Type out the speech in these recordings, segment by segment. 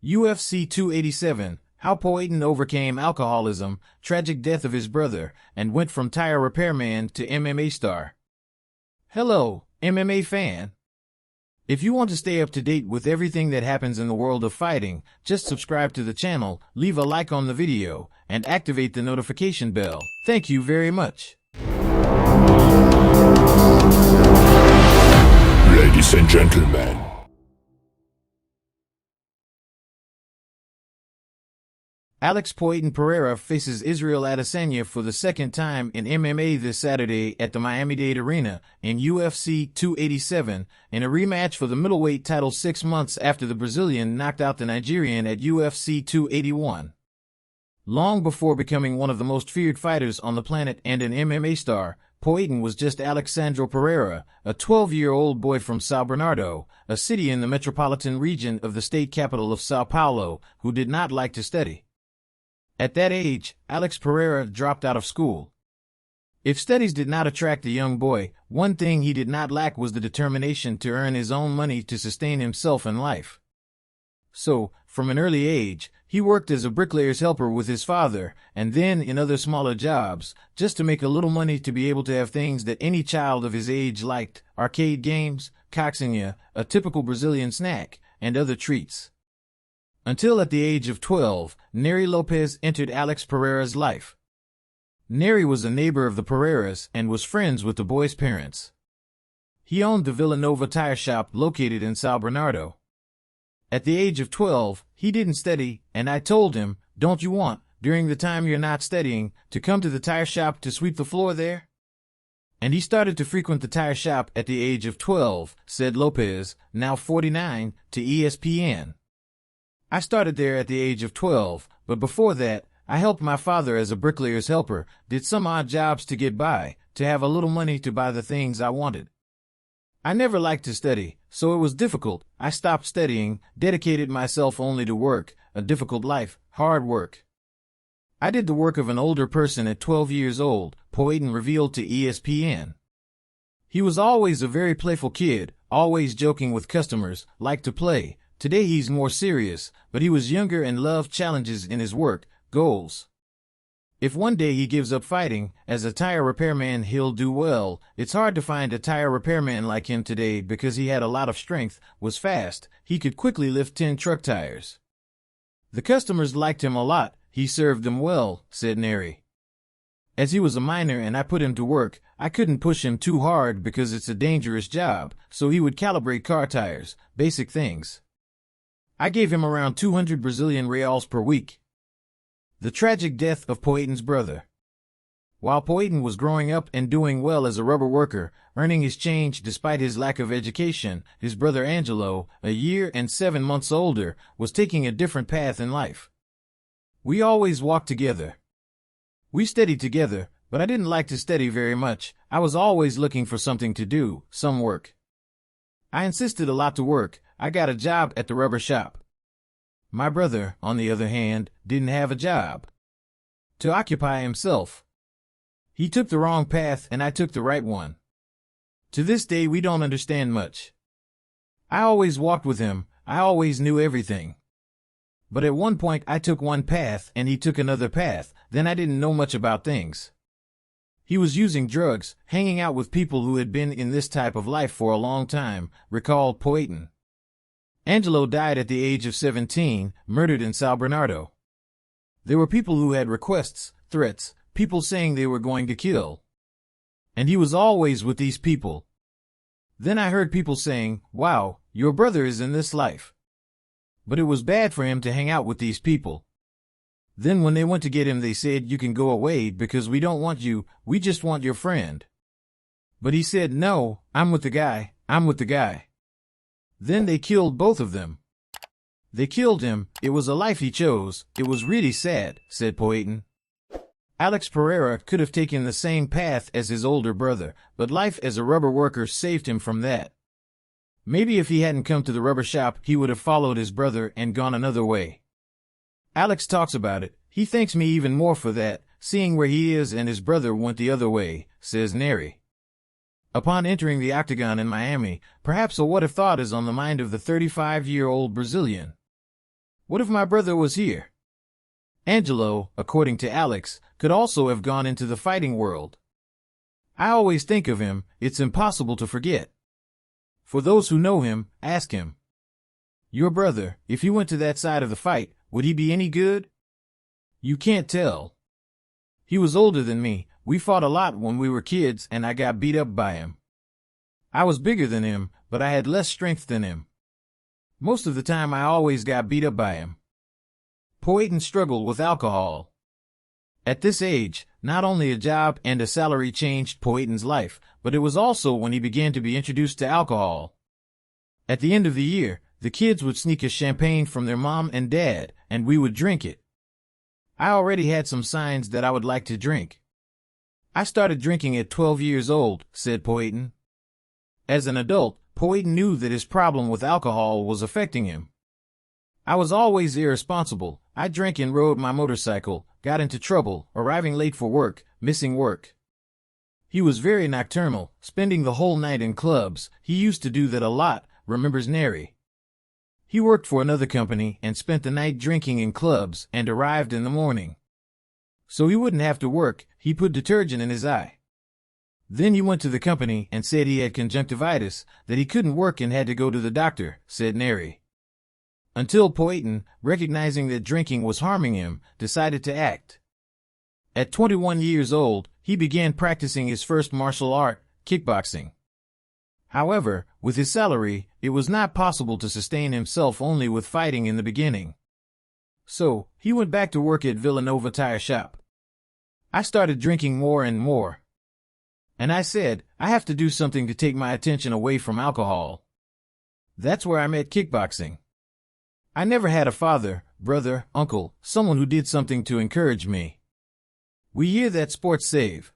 UFC 287, how Poatan overcame alcoholism, tragic death of his brother, and went from tire repairman to MMA star. Hello, MMA fan. If you want to stay up to date with everything that happens in the world of fighting, just subscribe to the channel, leave a like on the video, and activate the notification bell. Thank you very much. Ladies and gentlemen. Alexsandro Pereira faces Israel Adesanya for the second time in MMA this Saturday at the Miami-Dade Arena in UFC 287 in a rematch for the middleweight title 6 months after the Brazilian knocked out the Nigerian at UFC 281. Long before becoming one of the most feared fighters on the planet and an MMA star, Poatan was just Alexsandro Pereira, a 12-year-old boy from São Bernardo, a city in the metropolitan region of the state capital of São Paulo, who did not like to study. At that age, Alex Pereira dropped out of school. If studies did not attract the young boy, one thing he did not lack was the determination to earn his own money to sustain himself in life. So, from an early age, he worked as a bricklayer's helper with his father, and then in other smaller jobs, just to make a little money to be able to have things that any child of his age liked: arcade games, coxinha, a typical Brazilian snack, and other treats. Until at the age of 12, Nery Lopez entered Alex Pereira's life. Nery was a neighbor of the Pereiras and was friends with the boy's parents. He owned the Villanova tire shop located in São Bernardo. At the age of 12, he didn't study, and I told him, "Don't you want, during the time you're not studying, to come to the tire shop to sweep the floor there?" And he started to frequent the tire shop at the age of 12, said Lopez, now 49, to ESPN. I started there at the age of 12, but before that, I helped my father as a bricklayer's helper, did some odd jobs to get by, to have a little money to buy the things I wanted. I never liked to study, so it was difficult. I stopped studying, dedicated myself only to work, a difficult life, hard work. I did the work of an older person at 12 years old, Poatan revealed to ESPN. He was always a very playful kid, always joking with customers, liked to play. Today he's more serious, but he was younger and loved challenges in his work, goals. If one day he gives up fighting, as a tire repairman he'll do well. It's hard to find a tire repairman like him today because he had a lot of strength, was fast, he could quickly lift 10 truck tires. The customers liked him a lot, he served them well, said Nery. As he was a minor and I put him to work, I couldn't push him too hard because it's a dangerous job, so he would calibrate car tires, basic things. I gave him around 200 Brazilian reals per week. The tragic death of Poatan's brother. While Poatan was growing up and doing well as a rubber worker, earning his change despite his lack of education, his brother Angelo, a year and 7 months older, was taking a different path in life. We always walked together. We studied together, but I didn't like to study very much. I was always looking for something to do, some work. I insisted a lot to work. I got a job at the rubber shop. My brother, on the other hand, didn't have a job to occupy himself. He took the wrong path and I took the right one. To this day we don't understand much. I always walked with him, I always knew everything. But at one point I took one path and he took another path, then I didn't know much about things. He was using drugs, hanging out with people who had been in this type of life for a long time, recalled Poatan. Angelo died at the age of 17, murdered in São Bernardo. There were people who had requests, threats, people saying they were going to kill. And he was always with these people. Then I heard people saying, "Wow, your brother is in this life." But it was bad for him to hang out with these people. Then when they went to get him they said, "You can go away because we don't want you, we just want your friend." But he said, "No, I'm with the guy, I'm with the guy." Then they killed both of them. They killed him, it was a life he chose, it was really sad, said Poatan. Alex Pereira could have taken the same path as his older brother, but life as a rubber worker saved him from that. Maybe if he hadn't come to the rubber shop he would have followed his brother and gone another way. Alex talks about it, he thanks me even more for that, seeing where he is and his brother went the other way, says Nery. Upon entering the octagon in Miami, perhaps a what-if thought is on the mind of the 35-year-old Brazilian. What if my brother was here? Angelo, according to Alex, could also have gone into the fighting world. I always think of him, it's impossible to forget. For those who know him, ask him. Your brother, if he went to that side of the fight, would he be any good? You can't tell. He was older than me, we fought a lot when we were kids and I got beat up by him. I was bigger than him, but I had less strength than him. Most of the time I always got beat up by him. Poatan struggled with alcohol. At this age, not only a job and a salary changed Poatan's life, but it was also when he began to be introduced to alcohol. At the end of the year, the kids would sneak us champagne from their mom and dad, and we would drink it. I already had some signs that I would like to drink. I started drinking at 12 years old, said Poatan. As an adult, Poatan knew that his problem with alcohol was affecting him. I was always irresponsible. I drank and rode my motorcycle, got into trouble, arriving late for work, missing work. He was very nocturnal, spending the whole night in clubs. He used to do that a lot, remembers Neri. He worked for another company and spent the night drinking in clubs and arrived in the morning. So he wouldn't have to work, he put detergent in his eye. Then he went to the company and said he had conjunctivitis, that he couldn't work and had to go to the doctor, said Neri. Until Poatan, recognizing that drinking was harming him, decided to act. At 21 years old, he began practicing his first martial art, kickboxing. However, with his salary, it was not possible to sustain himself only with fighting in the beginning. So, he went back to work at Villanova Tire Shop. I started drinking more and more. And I said, I have to do something to take my attention away from alcohol. That's where I met kickboxing. I never had a father, brother, uncle, someone who did something to encourage me. We hear that sports save.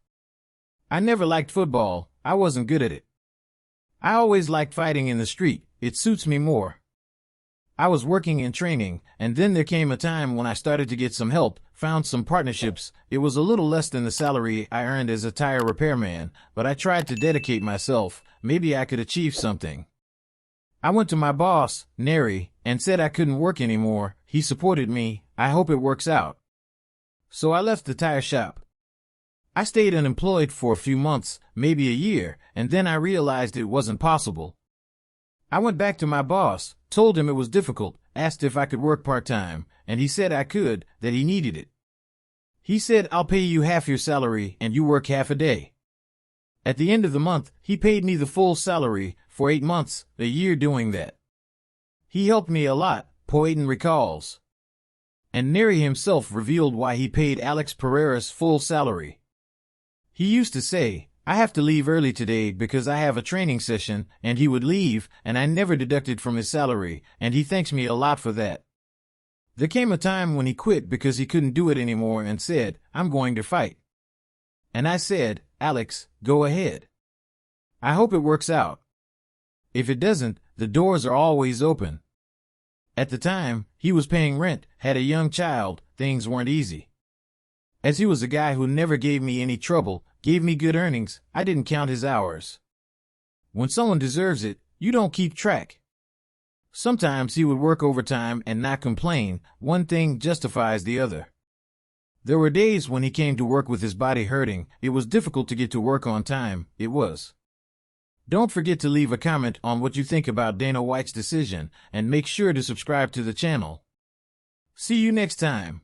I never liked football, I wasn't good at it. I always liked fighting in the street, it suits me more. I was working and training, and then there came a time when I started to get some help, found some partnerships. It was a little less than the salary I earned as a tire repairman, but I tried to dedicate myself, maybe I could achieve something. I went to my boss, Neri, and said I couldn't work anymore. He supported me, I hope it works out. So I left the tire shop. I stayed unemployed for a few months, maybe a year, and then I realized it wasn't possible. I went back to my boss, told him it was difficult, asked if I could work part-time, and he said I could, that he needed it. He said, I'll pay you half your salary and you work half a day. At the end of the month, he paid me the full salary for 8 months, a year doing that. He helped me a lot, Poatan recalls. And Neri himself revealed why he paid Alex Pereira's full salary. He used to say, I have to leave early today because I have a training session, and he would leave, and I never deducted from his salary, and he thanks me a lot for that. There came a time when he quit because he couldn't do it anymore and said, I'm going to fight. And I said, Alex, go ahead. I hope it works out. If it doesn't, the doors are always open. At the time, he was paying rent, had a young child, things weren't easy. As he was a guy who never gave me any trouble, gave me good earnings, I didn't count his hours. When someone deserves it, you don't keep track. Sometimes he would work overtime and not complain, one thing justifies the other. There were days when he came to work with his body hurting, it was difficult to get to work on time, it was. Don't forget to leave a comment on what you think about Dana White's decision, and make sure to subscribe to the channel. See you next time.